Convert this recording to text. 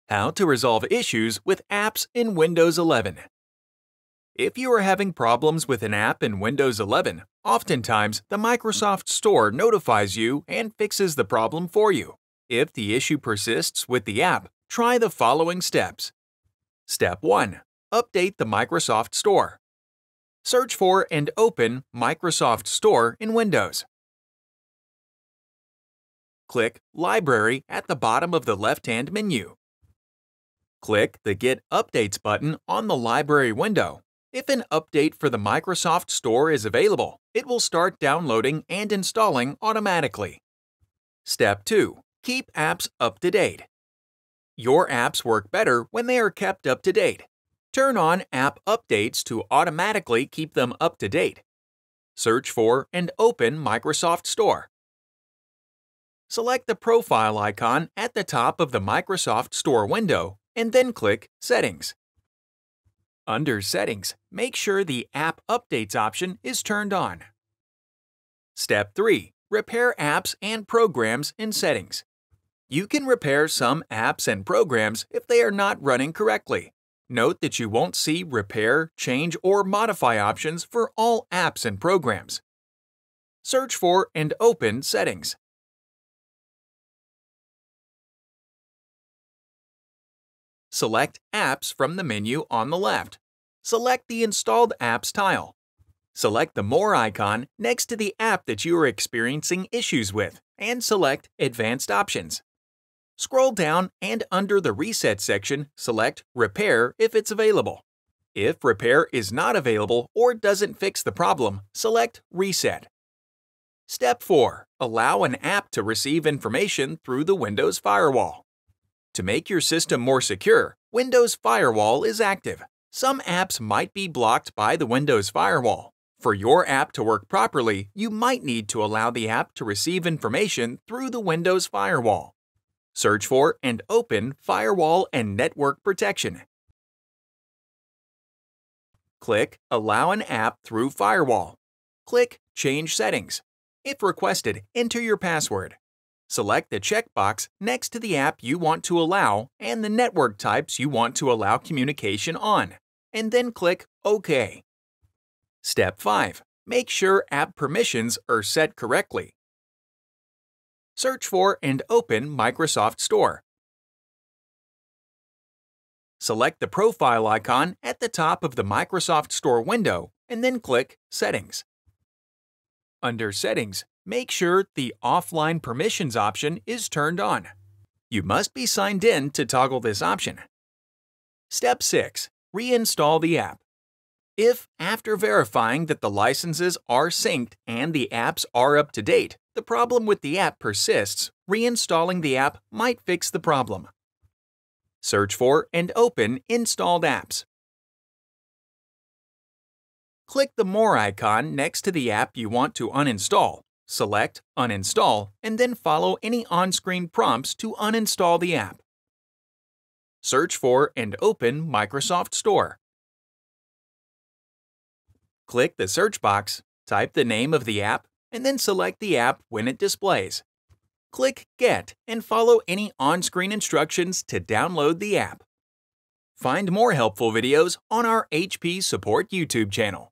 How to resolve issues with apps in Windows 11. If you are having problems with an app in Windows 11, oftentimes the Microsoft Store notifies you and fixes the problem for you. If the issue persists with the app, try the following steps. Step 1. Update the Microsoft Store. Search for and open Microsoft Store in Windows. Click Library at the bottom of the left-hand menu. Click the Get Updates button on the Library window. If an update for the Microsoft Store is available, it will start downloading and installing automatically. Step 2. Keep apps up to date. Your apps work better when they are kept up to date. Turn on App Updates to automatically keep them up to date. Search for and open Microsoft Store. Select the profile icon at the top of the Microsoft Store window and then click Settings. Under Settings, make sure the App Updates option is turned on. Step 3. Repair apps and programs in Settings. You can repair some apps and programs if they are not running correctly. Note that you won't see Repair, Change, or Modify options for all apps and programs. Search for and open Settings. Select Apps from the menu on the left. Select the Installed Apps tile. Select the More icon next to the app that you are experiencing issues with, and select Advanced Options. Scroll down and under the Reset section, select Repair if it's available. If Repair is not available or doesn't fix the problem, select Reset. Step 4. Allow an app to receive information through the Windows Firewall. To make your system more secure, Windows Firewall is active. Some apps might be blocked by the Windows Firewall. For your app to work properly, you might need to allow the app to receive information through the Windows Firewall. Search for and open Firewall and Network Protection. Click Allow an app through Firewall. Click Change Settings. If requested, enter your password. Select the checkbox next to the app you want to allow and the network types you want to allow communication on, and then click OK. Step 5. Make sure app permissions are set correctly. Search for and open Microsoft Store. Select the profile icon at the top of the Microsoft Store window and then click Settings. Under Settings, make sure the Offline Permissions option is turned on. You must be signed in to toggle this option. Step 6. Reinstall the app. If, after verifying that the licenses are synced and the apps are up to date, the problem with the app persists, reinstalling the app might fix the problem. Search for and open Installed Apps. Click the More icon next to the app you want to uninstall. Select Uninstall and then follow any on-screen prompts to uninstall the app. Search for and open Microsoft Store. Click the search box, type the name of the app, and then select the app when it displays. Click Get and follow any on-screen instructions to download the app. Find more helpful videos on our HP Support YouTube channel.